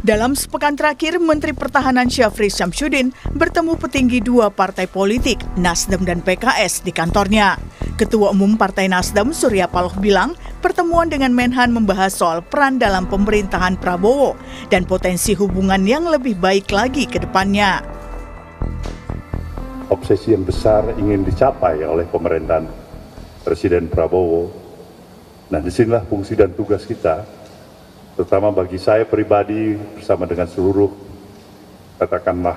Dalam sepekan terakhir, Menteri Pertahanan Syafri Syamsuddin bertemu petinggi dua partai politik, Nasdem dan PKS, di kantornya. Ketua Umum Partai Nasdem, Surya Paloh bilang, pertemuan dengan Menhan membahas soal peran dalam pemerintahan Prabowo dan potensi hubungan yang lebih baik lagi ke depannya. Obsesi yang besar ingin dicapai oleh pemerintahan Presiden Prabowo. Nah, disinilah fungsi dan tugas kita, terutama bagi saya pribadi bersama dengan seluruh, katakanlah,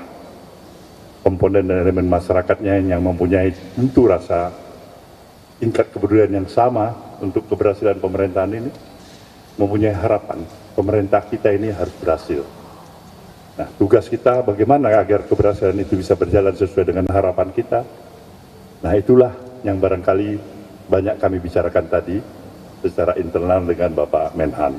komponen dan elemen masyarakatnya yang mempunyai tentu rasa tingkat kepedulian yang sama untuk keberhasilan pemerintahan ini, mempunyai harapan pemerintah kita ini harus berhasil. Nah, tugas kita bagaimana agar keberhasilan itu bisa berjalan sesuai dengan harapan kita. Nah, itulah yang barangkali banyak kami bicarakan tadi secara internal dengan Bapak Menhan.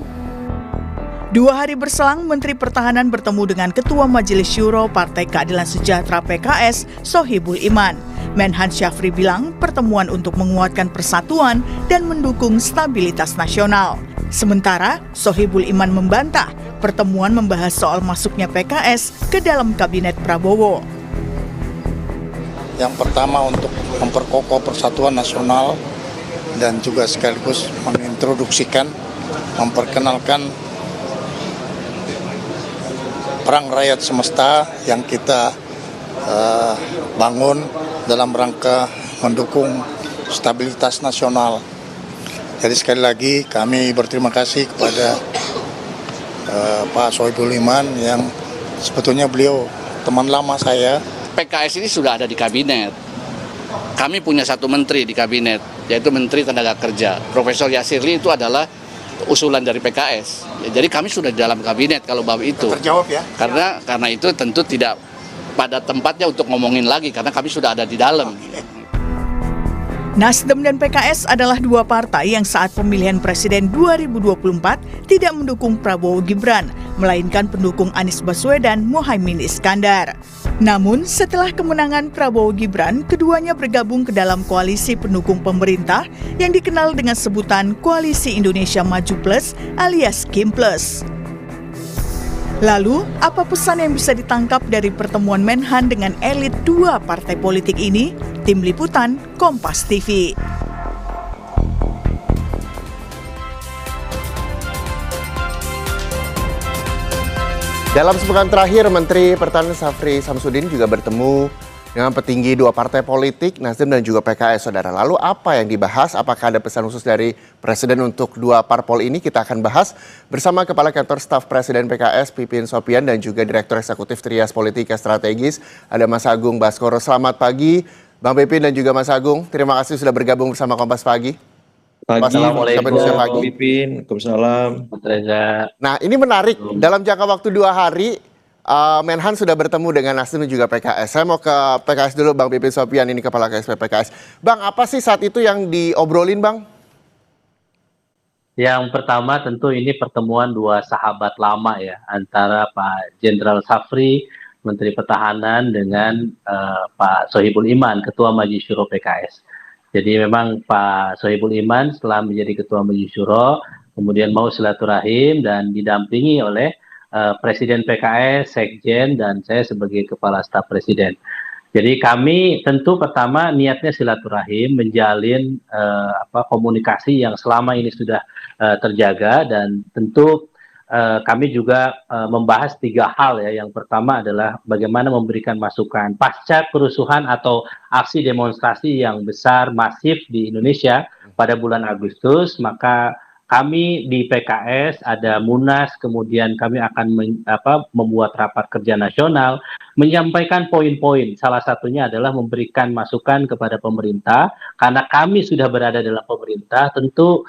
2 hari berselang, Menteri Pertahanan bertemu dengan Ketua Majelis Syuro Partai Keadilan Sejahtera PKS, Sohibul Iman. Menhan Syafri bilang pertemuan untuk menguatkan persatuan dan mendukung stabilitas nasional. Sementara, Sohibul Iman membantah pertemuan membahas soal masuknya PKS ke dalam Kabinet Prabowo. Yang pertama untuk memperkokoh persatuan nasional dan juga sekaligus mengintroduksikan, memperkenalkan perang rakyat semesta yang kita bangun dalam rangka mendukung stabilitas nasional. Jadi sekali lagi kami berterima kasih kepada Pak Sohibul Iman yang sebetulnya beliau teman lama saya. PKS ini sudah ada di kabinet. Kami punya satu menteri di kabinet, yaitu Menteri Tenaga Kerja. Profesor Yasirli itu adalah usulan dari PKS. Jadi kami sudah di dalam kabinet kalau bab itu. Terjawab ya. Karena itu tentu tidak pada tempatnya untuk ngomongin lagi karena kami sudah ada di dalam. Nasdem dan PKS adalah dua partai yang saat pemilihan Presiden 2024 tidak mendukung Prabowo Gibran, melainkan pendukung Anies Baswedan Muhaimin Iskandar. Namun, setelah kemenangan Prabowo Gibran, keduanya bergabung ke dalam koalisi pendukung pemerintah yang dikenal dengan sebutan Koalisi Indonesia Maju Plus alias Kim Plus. Lalu, apa pesan yang bisa ditangkap dari pertemuan Menhan dengan elit dua partai politik ini? Tim Liputan, Kompas TV. Dalam sepekan terakhir, Menteri Pertahanan Syafri Syamsuddin juga bertemu dengan petinggi dua partai politik, Nasdem dan juga PKS, saudara. Lalu apa yang dibahas? Apakah ada pesan khusus dari Presiden untuk dua parpol ini? Kita akan bahas bersama Kepala Kantor Staf Presiden PKS, Pipin Sopian, dan juga Direktur Eksekutif Trias Politika Strategis, ada Mas Agung Baskoro. Selamat pagi, Bang Pipin dan juga Mas Agung. Terima kasih sudah bergabung bersama Kompas Pagi. Assalamualaikum, Pipin. Waalaikumsalam. Nah, ini menarik. Dalam jangka waktu 2 hari, Menhan sudah bertemu dengan Nasdem dan juga PKS. Saya mau ke PKS dulu, Bang Pipin Sopian, ini Kepala KSP PKS. Bang, apa sih saat itu yang diobrolin, Bang? Yang pertama tentu ini pertemuan dua sahabat lama ya, antara Pak Jenderal Syafri, Menteri Pertahanan, dengan Pak Sohibul Iman, Ketua Majelis Syuro PKS. Jadi memang Pak Sohibul Iman setelah menjadi Ketua Majelis Syuro, kemudian mau silaturahim dan didampingi oleh Presiden PKS, Sekjen, dan saya sebagai Kepala Staf Presiden. Jadi kami tentu pertama niatnya silaturahim, menjalin komunikasi yang selama ini sudah terjaga, dan tentu kami juga membahas 3 hal ya. Yang pertama adalah bagaimana memberikan masukan pasca kerusuhan atau aksi demonstrasi yang besar masif di Indonesia pada bulan Agustus. Maka kami di PKS ada Munas, kemudian kami akan membuat rapat kerja nasional, menyampaikan poin-poin. Salah satunya adalah memberikan masukan kepada pemerintah, karena kami sudah berada dalam pemerintah. Tentu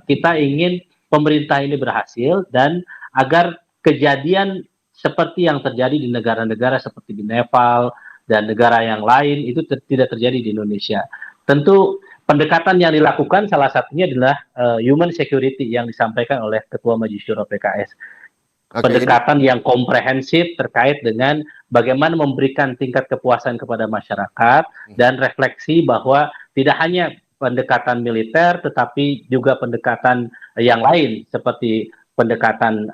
kita ingin pemerintah ini berhasil, dan agar kejadian seperti yang terjadi di negara-negara seperti di Nepal dan negara yang lain itu tidak terjadi di Indonesia. Tentu pendekatan yang dilakukan salah satunya adalah human security yang disampaikan oleh Ketua Majelis Syuro PKS. Pendekatan yang komprehensif terkait dengan bagaimana memberikan tingkat kepuasan kepada masyarakat dan refleksi bahwa tidak hanya pendekatan militer, tetapi juga pendekatan yang lain seperti pendekatan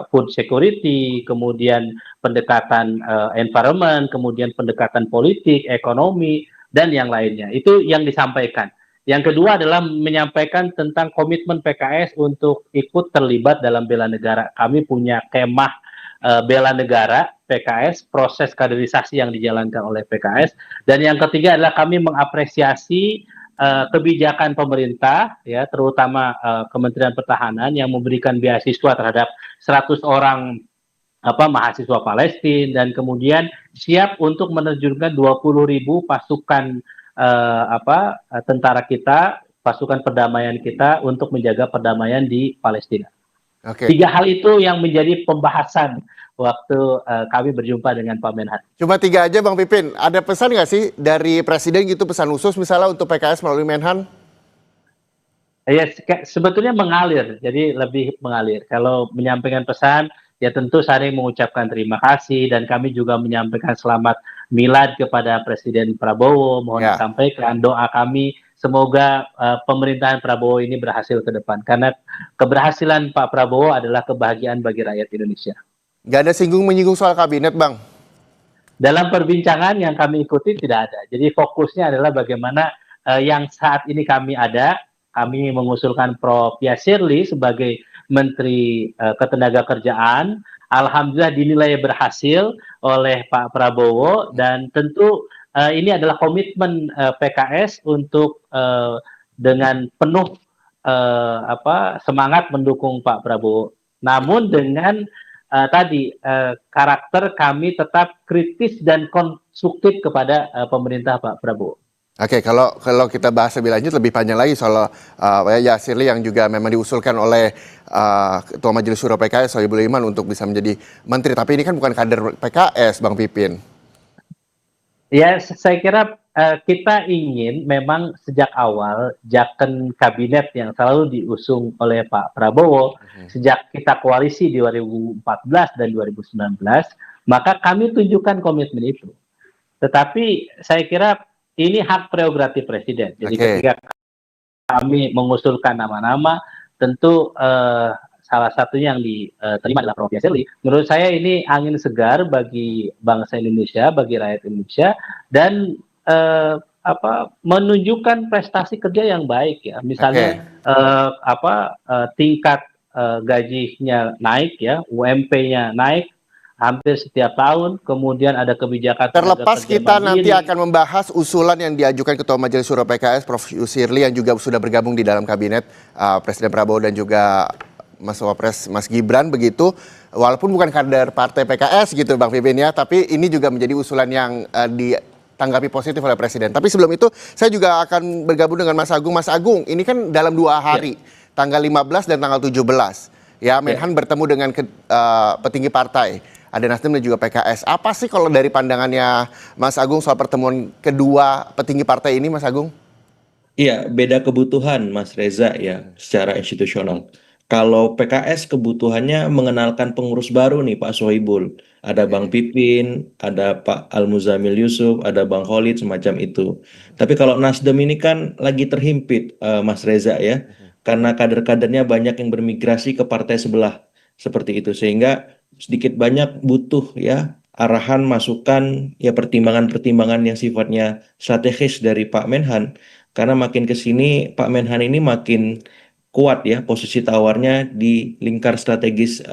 food security, kemudian pendekatan environment, kemudian pendekatan politik, ekonomi, dan yang lainnya. Itu yang disampaikan. Yang kedua adalah menyampaikan tentang komitmen PKS untuk ikut terlibat dalam bela negara. Kami punya kemah bela negara PKS, proses kaderisasi yang dijalankan oleh PKS. Dan yang ketiga adalah kami mengapresiasi kebijakan pemerintah, ya, terutama Kementerian Pertahanan yang memberikan beasiswa terhadap 100 orang mahasiswa Palestina, dan kemudian siap untuk menerjunkan 20.000 pasukan tentara kita, pasukan perdamaian kita untuk menjaga perdamaian di Palestina. Oke. 3 hal itu yang menjadi pembahasan waktu kami berjumpa dengan Pak Menhan. Cuma 3 aja Bang Pipin, ada pesan nggak sih dari Presiden gitu, pesan khusus misalnya untuk PKS melalui Menhan? Ya, sebetulnya mengalir, jadi lebih mengalir. Kalau menyampaikan pesan, ya tentu saling mengucapkan terima kasih, dan kami juga menyampaikan selamat milad kepada Presiden Prabowo. Mohon disampaikan doa kami semoga pemerintahan Prabowo ini berhasil ke depan, karena keberhasilan Pak Prabowo adalah kebahagiaan bagi rakyat Indonesia. Gak ada menyinggung soal kabinet, Bang? Dalam perbincangan yang kami ikuti tidak ada. Jadi fokusnya adalah bagaimana yang saat ini kami mengusulkan Prof. Yasirli sebagai Menteri Ketenagakerjaan. Alhamdulillah dinilai berhasil oleh Pak Prabowo, dan tentu ini adalah komitmen PKS untuk dengan penuh semangat mendukung Pak Prabowo. Namun dengan karakter kami tetap kritis dan konstruktif kepada pemerintah Pak Prabowo. Oke, kalau kita bahas lebih lanjut, lebih panjang lagi soal Yasirli yang juga memang diusulkan oleh Ketua Majelis Syuro PKS Sohibul Iman untuk bisa menjadi menteri. Tapi ini kan bukan kader PKS, Bang Pipin. Ya, saya kira kita ingin memang sejak awal jaken kabinet yang selalu diusung oleh Pak Prabowo sejak kita koalisi di 2014 dan 2019, maka kami tunjukkan komitmen itu. Tetapi saya kira ini hak prerogatif Presiden. Jadi ketika kami mengusulkan nama-nama, tentu salah satunya yang diterima adalah Prof. Yasirli. Menurut saya ini angin segar bagi bangsa Indonesia, bagi rakyat Indonesia, dan menunjukkan prestasi kerja yang baik, ya. Misalnya tingkat gajinya naik, ya, UMP-nya naik hampir setiap tahun, kemudian ada kebijakan. Terlepas kita nanti akan membahas usulan yang diajukan Ketua Majelis Syuro PKS Prof. Yasirli yang juga sudah bergabung di dalam kabinet Presiden Prabowo dan juga Mas Wapres Mas Gibran begitu, walaupun bukan kader partai PKS gitu Bang Pipin ya, tapi ini juga menjadi usulan yang ditanggapi positif oleh Presiden. Tapi sebelum itu saya juga akan bergabung dengan Mas Agung. Mas Agung, ini kan dalam 2 hari, tanggal 15 dan tanggal 17 ya, Menhan bertemu dengan petinggi partai, ada Nasdem dan juga PKS. Apa sih kalau dari pandangannya Mas Agung soal pertemuan kedua petinggi partai ini, Mas Agung? Iya, beda kebutuhan Mas Reza ya secara institusional. Kalau PKS kebutuhannya mengenalkan pengurus baru nih Pak Sohibul. Ada Bang Pipin, ada Pak Al-Muzamil Yusuf, ada Bang Khalid, semacam itu. Tapi kalau Nasdem ini kan lagi terhimpit Mas Reza ya. Karena kader-kadernya banyak yang bermigrasi ke partai sebelah. Seperti itu. Sehingga sedikit banyak butuh ya arahan, masukan, ya pertimbangan-pertimbangan yang sifatnya strategis dari Pak Menhan. Karena makin ke sini Pak Menhan ini makin kuat ya posisi tawarnya di lingkar strategis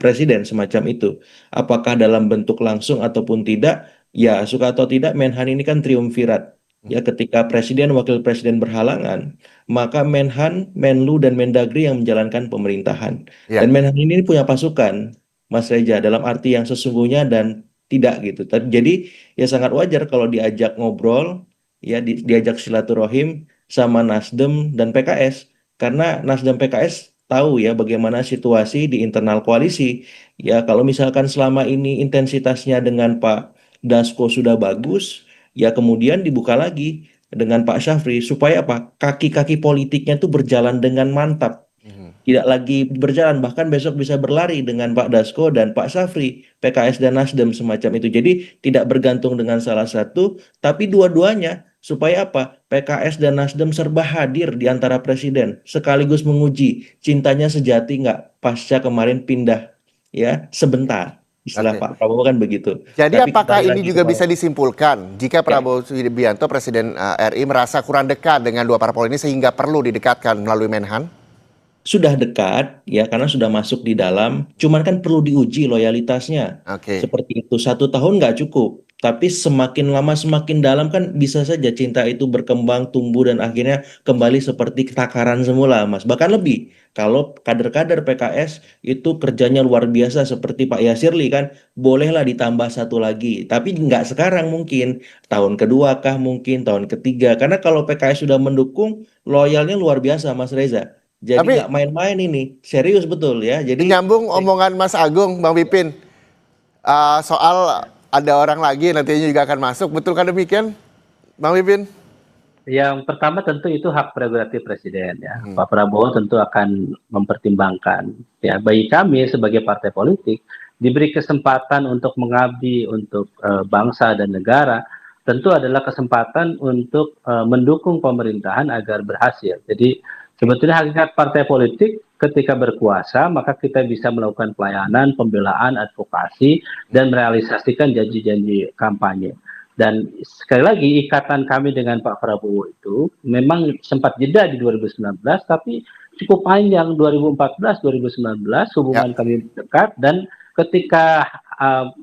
Presiden semacam itu. Apakah dalam bentuk langsung ataupun tidak, ya suka atau tidak Menhan ini kan triumvirat. Ya ketika Presiden, Wakil Presiden berhalangan, maka Menhan, Menlu, dan Mendagri yang menjalankan pemerintahan. Dan Menhan ini punya pasukan, Mas Reza, dalam arti yang sesungguhnya dan tidak gitu. Jadi ya sangat wajar kalau diajak ngobrol, ya diajak silaturahim sama Nasdem dan PKS. Karena Nasdem PKS tahu ya bagaimana situasi di internal koalisi. Ya kalau misalkan selama ini intensitasnya dengan Pak Dasko sudah bagus, ya kemudian dibuka lagi dengan Pak Syafri supaya apa? Kaki-kaki politiknya itu berjalan dengan mantap. Tidak lagi berjalan, bahkan besok bisa berlari dengan Pak Dasko dan Pak Syafri, PKS dan Nasdem semacam itu. Jadi tidak bergantung dengan salah satu, tapi dua-duanya Supaya apa? PKS dan Nasdem serba hadir di antara presiden, sekaligus menguji cintanya sejati nggak pasca kemarin pindah ya sebentar. Istilah Oke. Pak Prabowo kan begitu. Jadi Tapi apakah kembali ini lagi ke juga Bang. bisa disimpulkan jika Prabowo Subianto Presiden RI merasa kurang dekat dengan dua parpol ini sehingga perlu didekatkan melalui Menhan? Sudah dekat ya karena sudah masuk di dalam, cuman kan perlu diuji loyalitasnya. Oke. Seperti itu 1 tahun nggak cukup, tapi semakin lama semakin dalam kan bisa saja cinta itu berkembang, tumbuh dan akhirnya kembali seperti takaran semula, Mas. Bahkan lebih kalau kader-kader PKS itu kerjanya luar biasa seperti Pak Yasirli kan, bolehlah ditambah satu lagi, tapi nggak sekarang mungkin tahun kedua kah mungkin tahun ketiga, karena kalau PKS sudah mendukung loyalnya luar biasa, Mas Reza. Jadi Tapi nggak main-main ini, serius betul ya. Jadi menyambung omongan Mas Agung, Bang Pipin, soal ada orang lagi nantinya juga akan masuk, betulkah demikian, Bang Pipin? Yang pertama tentu itu hak prerogatif presiden ya. Pak Prabowo tentu akan mempertimbangkan. Ya, bagi kami sebagai partai politik diberi kesempatan untuk mengabdi untuk bangsa dan negara, tentu adalah kesempatan untuk mendukung pemerintahan agar berhasil. Jadi sebetulnya hakikat partai politik ketika berkuasa maka kita bisa melakukan pelayanan, pembelaan, advokasi dan merealisasikan janji-janji kampanye. Dan sekali lagi ikatan kami dengan Pak Prabowo itu memang sempat jeda di 2019 tapi cukup panjang 2014-2019 hubungan kami dekat dan ketika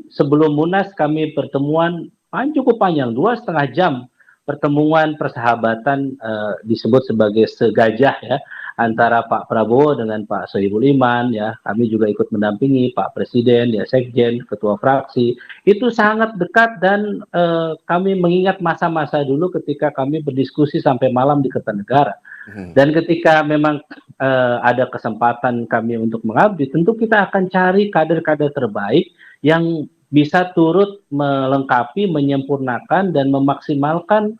sebelum Munas kami pertemuan cukup panjang 2,5 jam pertemuan persahabatan disebut sebagai segajah ya antara Pak Prabowo dengan Pak Sohibul Iman ya, kami juga ikut mendampingi Pak Presiden ya, Sekjen, Ketua Fraksi, itu sangat dekat dan kami mengingat masa-masa dulu ketika kami berdiskusi sampai malam di Kertanegara. Dan ketika memang ada kesempatan kami untuk mengabdi, tentu kita akan cari kader-kader terbaik yang bisa turut melengkapi, menyempurnakan dan memaksimalkan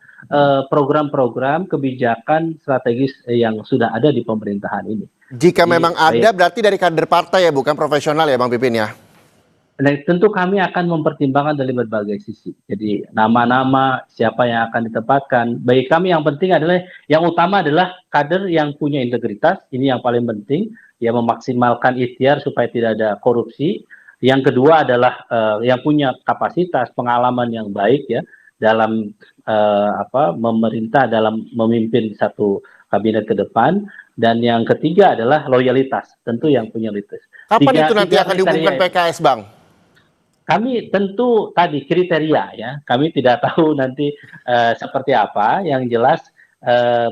program-program kebijakan strategis yang sudah ada di pemerintahan ini. Jika memang ada berarti dari kader partai ya, bukan profesional ya Bang Pipin ya? Nah, tentu kami akan mempertimbangkan dari berbagai sisi. Jadi nama-nama siapa yang akan ditempatkan. Bagi kami yang penting adalah, yang utama adalah kader yang punya integritas. Ini yang paling penting, ya memaksimalkan ikhtiar supaya tidak ada korupsi. Yang kedua adalah yang punya kapasitas, pengalaman yang baik ya dalam memerintah, dalam memimpin satu kabinet ke depan. Dan yang ketiga adalah loyalitas, tentu yang punya loyalitas. Kapan itu nanti akan diumumkan PKS, Bang? Kami tentu tadi kriteria ya, kami tidak tahu nanti seperti apa. Yang jelas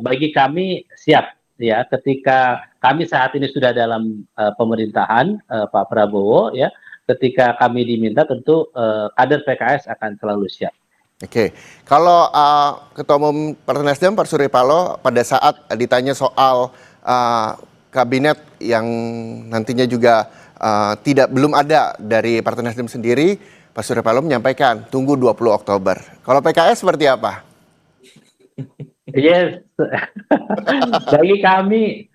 bagi kami siap ya ketika kami saat ini sudah dalam pemerintahan Pak Prabowo ya. Ketika kami diminta tentu kader PKS akan selalu siap. Oke, kalau Ketua Umum Partai Nasdem Pak Surya Paloh pada saat ditanya soal kabinet yang nantinya juga belum ada dari Partai Nasdem sendiri, Pak Surya Paloh menyampaikan tunggu 20 Oktober. Kalau PKS seperti apa? Yes, bagi kami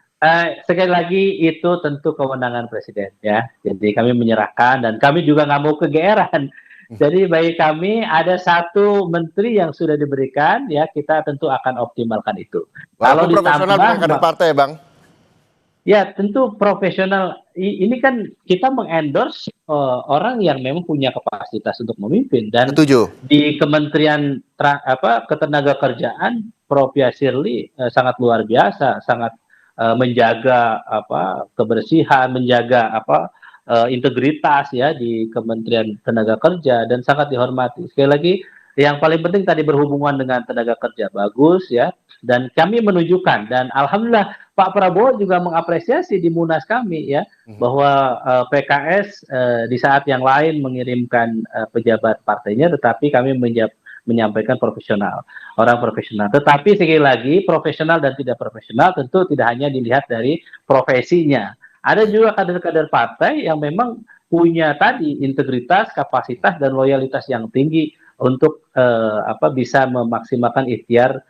sekali lagi itu tentu kewenangan presiden ya. Jadi kami menyerahkan dan kami juga nggak mau kegeeran. Jadi bagi kami ada satu menteri yang sudah diberikan ya, kita tentu akan optimalkan itu. Kalau profesional bukan kader partai, Bang. Ya tentu profesional. Ini kan kita mengendorse orang yang memang punya kapasitas untuk memimpin dan di Kementerian Ketenagakerjaan Prof. Yasirli sangat luar biasa, sangat menjaga kebersihan, menjaga integritas ya di Kementerian Tenaga Kerja dan sangat dihormati. Sekali lagi yang paling penting tadi berhubungan dengan tenaga kerja bagus ya, dan kami menunjukkan dan alhamdulillah Pak Prabowo juga mengapresiasi di Munas kami ya bahwa PKS di saat yang lain mengirimkan pejabat partainya, tetapi kami menyampaikan profesional, orang profesional. Tetapi sekali lagi profesional dan tidak profesional tentu tidak hanya dilihat dari profesinya. Ada juga kader-kader partai yang memang punya tadi integritas, kapasitas dan loyalitas yang tinggi untuk bisa memaksimalkan ikhtiar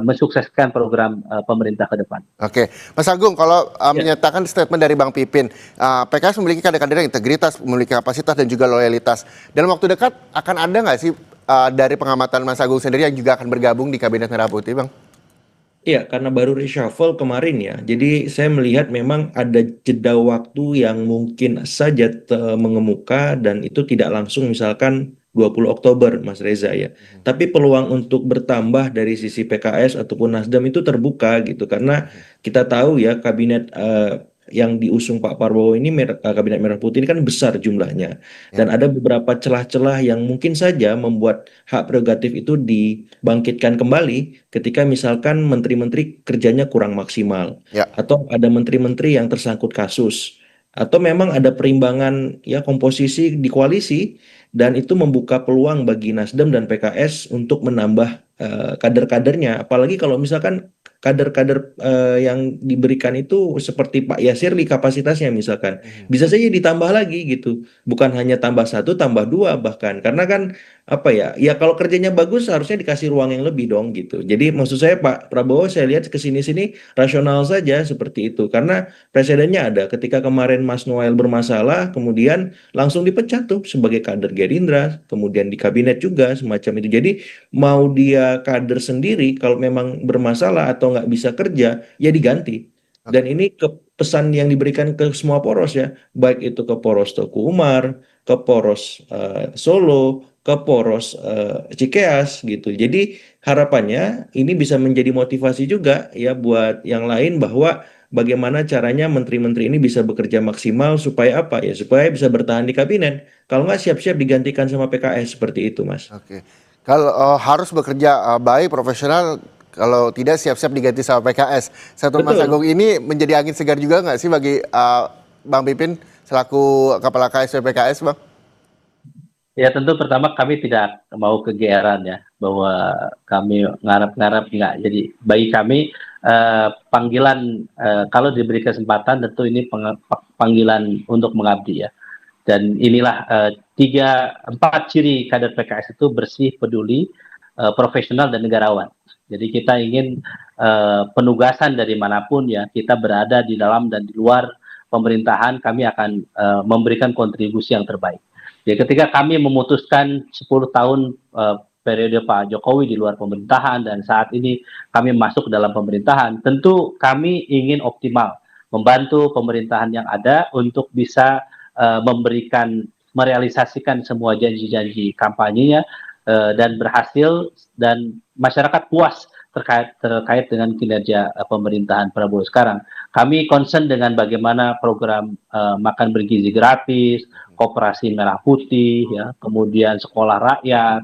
mensukseskan program pemerintah ke depan. Oke, Mas Agung, kalau menyatakan statement dari Bang Pipin, PKS memiliki kader-kader yang integritas, memiliki kapasitas dan juga loyalitas. Dalam waktu dekat akan ada nggak sih dari pengamatan Mas Agung sendiri yang juga akan bergabung di Kabinet Merah Putih, Bang? Iya, karena baru reshuffle kemarin ya. Jadi saya melihat memang ada jeda waktu yang mungkin saja mengemuka dan itu tidak langsung misalkan 20 Oktober, Mas Reza ya. Tapi peluang untuk bertambah dari sisi PKS ataupun Nasdem itu terbuka gitu. Karena kita tahu ya kabinet yang diusung Pak Prabowo ini kabinet Merah Putih ini kan besar jumlahnya. Dan ada beberapa celah-celah yang mungkin saja membuat hak prerogatif itu dibangkitkan kembali ketika misalkan menteri-menteri kerjanya kurang maksimal Ya. atau ada menteri-menteri yang tersangkut kasus atau memang ada perimbangan ya komposisi di koalisi dan itu membuka peluang bagi Nasdem dan PKS untuk menambah kader-kadernya, apalagi kalau misalkan kader-kader yang diberikan itu seperti Pak Yasirli kapasitasnya misalkan bisa saja ditambah lagi gitu, bukan hanya tambah satu tambah dua bahkan, karena kan apa ya, ya kalau kerjanya bagus harusnya dikasih ruang yang lebih dong gitu. Jadi maksud saya Pak Prabowo saya lihat kesini-sini rasional saja seperti itu, karena presidennya ada ketika kemarin Mas Noel bermasalah kemudian langsung dipecat tuh sebagai kader Gerindra, kemudian di kabinet juga semacam itu. Jadi mau dia kader sendiri kalau memang bermasalah atau nggak bisa kerja ya diganti. Dan ini pesan yang diberikan ke semua poros ya, baik itu ke poros Teguh Umar, ke poros Solo, ke poros Cikeas gitu. Jadi harapannya ini bisa menjadi motivasi juga ya buat yang lain bahwa bagaimana caranya menteri-menteri ini bisa bekerja maksimal supaya apa ya, supaya bisa bertahan di kabinet. Kalau nggak siap-siap digantikan sama PKS seperti itu, Mas. Oke. Kalau harus bekerja baik, profesional, kalau tidak siap-siap diganti sama PKS. Statement Mas Betul. Agung ini menjadi angin segar juga nggak sih bagi Bang Pipin selaku Kepala KSP PKS, Bang? Ya tentu pertama kami tidak mau kegeeran ya bahwa kami ngarap-ngarap enggak. Jadi bagi kami panggilan kalau diberi kesempatan tentu ini panggilan untuk mengabdi ya. Dan inilah 4 ciri kader PKS itu bersih, peduli, profesional dan negarawan. Jadi kita ingin penugasan dari manapun ya kita berada di dalam dan di luar pemerintahan, kami akan memberikan kontribusi yang terbaik. Jadi ketika kami memutuskan 10 tahun periode Pak Jokowi di luar pemerintahan dan saat ini kami masuk dalam pemerintahan, tentu kami ingin optimal membantu pemerintahan yang ada untuk bisa merealisasikan semua janji-janji kampanyenya dan berhasil dan masyarakat puas terkait dengan kinerja pemerintahan Prabowo sekarang. Kami concern dengan bagaimana program makan bergizi gratis, koperasi merah putih, ya, kemudian sekolah rakyat,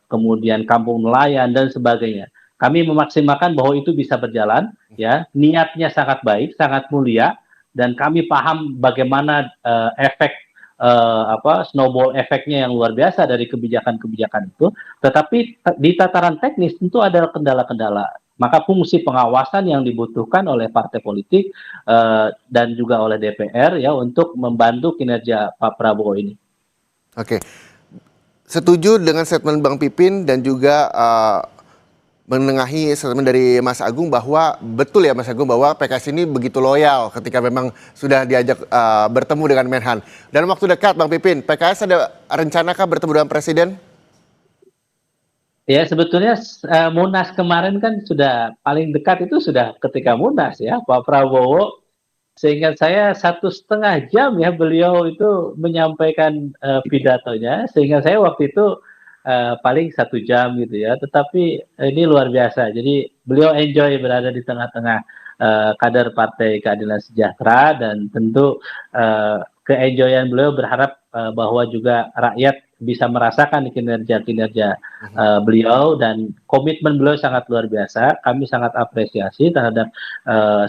kemudian kampung nelayan dan sebagainya. Kami memaksimalkan bahwa itu bisa berjalan, ya, niatnya sangat baik, sangat mulia, dan kami paham bagaimana efek snowball efeknya yang luar biasa dari kebijakan-kebijakan itu, tetapi di tataran teknis tentu ada kendala-kendala. Maka fungsi pengawasan yang dibutuhkan oleh partai politik dan juga oleh DPR ya untuk membantu kinerja Pak Prabowo ini. Oke, setuju dengan statement Bang Pipin dan juga menengahi statement dari Mas Agung bahwa betul ya Mas Agung bahwa PKS ini begitu loyal ketika memang sudah diajak bertemu dengan Menhan. Dalam waktu dekat Bang Pipin, PKS ada rencanakah bertemu dengan Presiden? Ya sebetulnya Munas kemarin kan sudah paling dekat itu sudah ketika Munas ya Pak Prabowo, seingat saya 1,5 jam ya beliau itu menyampaikan pidatonya, sehingga saya waktu itu paling 1 jam gitu ya, tetapi ini luar biasa. Jadi beliau enjoy berada di tengah-tengah kader Partai Keadilan Sejahtera dan tentu keenjoyan beliau berharap bahwa juga rakyat bisa merasakan kinerja-kinerja beliau dan komitmen beliau sangat luar biasa. Kami sangat apresiasi terhadap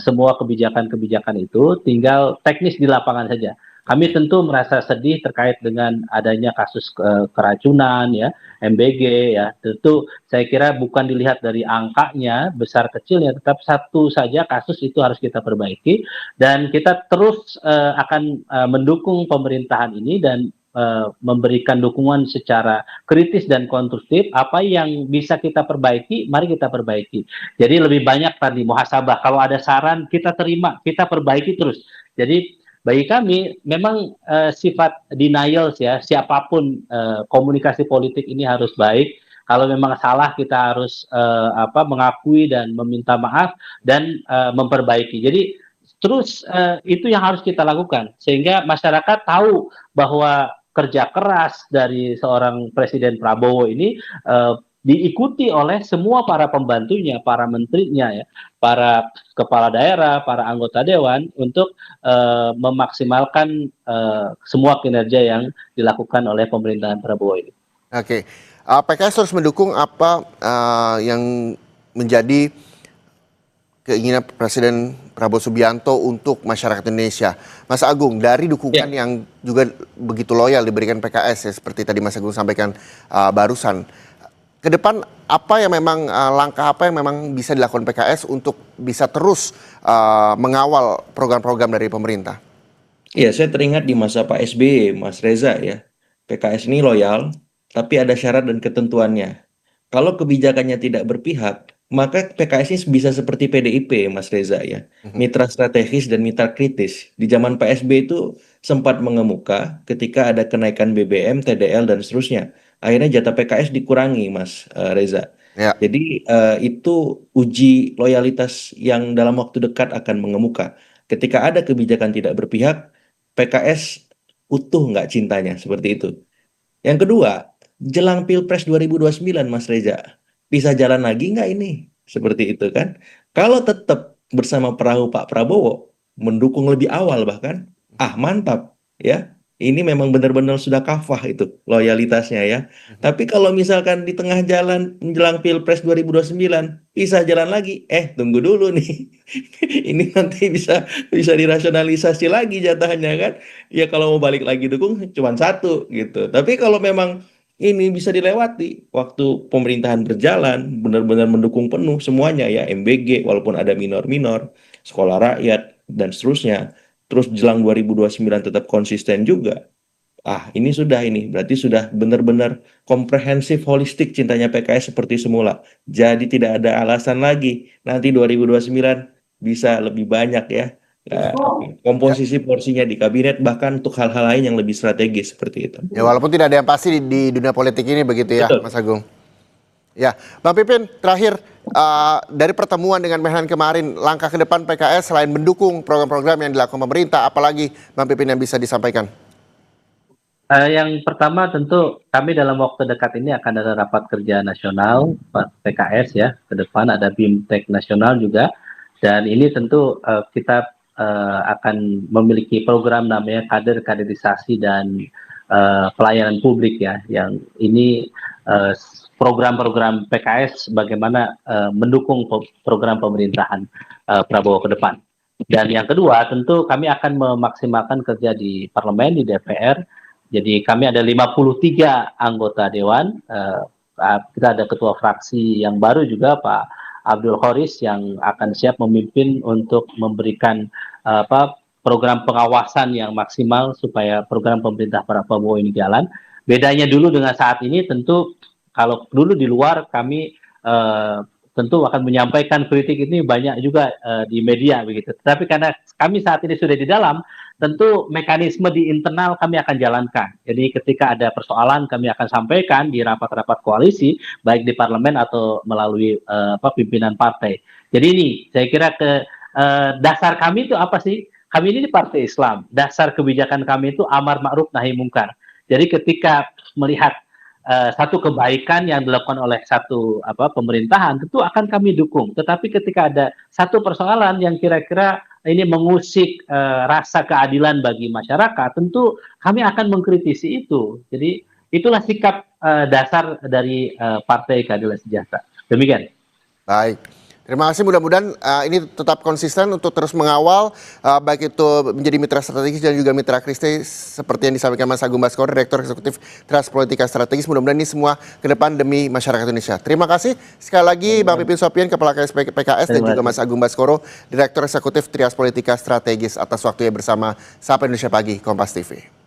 semua kebijakan-kebijakan itu, tinggal teknis di lapangan saja. Kami tentu merasa sedih terkait dengan adanya kasus keracunan ya, MBG ya. Tentu saya kira bukan dilihat dari angkanya besar kecilnya, tetap satu saja kasus itu harus kita perbaiki dan kita terus akan mendukung pemerintahan ini dan memberikan dukungan secara kritis dan konstruktif. Apa yang bisa kita perbaiki, mari kita perbaiki. Jadi lebih banyak tadi muhasabah. Kalau ada saran kita terima, kita perbaiki terus. Jadi bagi kami memang sifat denials ya, siapapun komunikasi politik ini harus baik. Kalau memang salah kita harus mengakui dan meminta maaf dan memperbaiki. Jadi terus itu yang harus kita lakukan sehingga masyarakat tahu bahwa kerja keras dari seorang Presiden Prabowo ini diikuti oleh semua para pembantunya, para menterinya ya, para kepala daerah, para anggota dewan untuk memaksimalkan semua kinerja yang dilakukan oleh pemerintahan Prabowo ini. Oke, PKS harus mendukung apa yang menjadi keinginan Presiden Prabowo Subianto untuk masyarakat Indonesia. Mas Agung, dari dukungan yang juga begitu loyal diberikan PKS ya, seperti tadi Mas Agung sampaikan barusan, ke depan apa yang memang langkah apa yang memang bisa dilakukan PKS untuk bisa terus mengawal program-program dari pemerintah? Iya, saya teringat di masa Pak SBY, Mas Reza ya. PKS ini loyal, tapi ada syarat dan ketentuannya. Kalau kebijakannya tidak berpihak, maka PKS ini bisa seperti PDIP, Mas Reza ya. Mitra strategis dan mitra kritis. Di zaman Pak SBY itu sempat mengemuka ketika ada kenaikan BBM, TDL, dan seterusnya. Akhirnya jatah PKS dikurangi, Mas Reza. Ya. Jadi itu uji loyalitas yang dalam waktu dekat akan mengemuka. Ketika ada kebijakan tidak berpihak, PKS utuh nggak cintanya, seperti itu. Yang kedua, jelang Pilpres 2029, Mas Reza, bisa jalan lagi nggak ini? Seperti itu kan. Kalau tetap bersama perahu Pak Prabowo, mendukung lebih awal bahkan, mantap ya. Ini memang benar-benar sudah kafah itu loyalitasnya ya. Tapi kalau misalkan di tengah jalan menjelang Pilpres 2029 bisa jalan lagi, tunggu dulu nih. Ini nanti bisa dirasionalisasi lagi jatahnya kan. Ya kalau mau balik lagi dukung cuma satu gitu. Tapi kalau memang ini bisa dilewati waktu pemerintahan berjalan, benar-benar mendukung penuh semuanya ya, MBG walaupun ada minor-minor, sekolah rakyat dan seterusnya. Terus jelang 2029 tetap konsisten juga. Ini berarti sudah benar-benar komprehensif, holistik cintanya PKS seperti semula. Jadi tidak ada alasan lagi nanti 2029 bisa lebih banyak ya. Komposisi porsinya di kabinet bahkan untuk hal-hal lain yang lebih strategis seperti itu. Ya walaupun tidak ada yang pasti di dunia politik ini begitu ya. Betul. Mas Agung. Ya, Bang Pipin terakhir dari pertemuan dengan Menhan kemarin, langkah ke depan PKS selain mendukung program-program yang dilakukan pemerintah, apalagi Bang Pipin yang bisa disampaikan? Yang pertama tentu kami dalam waktu dekat ini akan ada rapat kerja nasional PKS ya, ke depan ada BIMTEK nasional juga, dan ini tentu kita akan memiliki program namanya kaderisasi dan pelayanan publik ya, yang ini program-program PKS bagaimana mendukung program pemerintahan Prabowo ke depan. Dan yang kedua tentu kami akan memaksimalkan kerja di parlemen, di DPR. Jadi kami ada 53 anggota dewan, kita ada ketua fraksi yang baru juga Pak Abdul Khoris yang akan siap memimpin untuk memberikan program pengawasan yang maksimal supaya program pemerintah Prabowo ini jalan. Bedanya dulu dengan saat ini tentu kalau dulu di luar kami tentu akan menyampaikan kritik ini banyak juga di media begitu. Tetapi karena kami saat ini sudah di dalam, tentu mekanisme di internal kami akan jalankan. Jadi ketika ada persoalan kami akan sampaikan di rapat-rapat koalisi baik di parlemen atau melalui pimpinan partai. Jadi ini saya kira dasar kami itu apa sih? Kami ini di Partai Islam. Dasar kebijakan kami itu amar ma'ruf nahi mungkar. Jadi ketika melihat satu kebaikan yang dilakukan oleh satu pemerintahan tentu akan kami dukung. Tetapi ketika ada satu persoalan yang kira-kira ini mengusik rasa keadilan bagi masyarakat, tentu kami akan mengkritisi itu. Jadi itulah sikap dasar dari Partai Keadilan Sejahtera. Demikian. Baik. Terima kasih, mudah-mudahan ini tetap konsisten untuk terus mengawal baik itu menjadi mitra strategis dan juga mitra kritis seperti yang disampaikan Mas Agung Baskoro, Direktur Eksekutif Transpolitika Strategis. Mudah-mudahan ini semua ke depan demi masyarakat Indonesia. Terima kasih sekali lagi Bang Pipin Sopian, Kepala KSP PKS, dan juga Mas Agung Baskoro, Direktur Eksekutif Transpolitika Strategis atas waktunya bersama Sapa Indonesia Pagi, Kompas TV.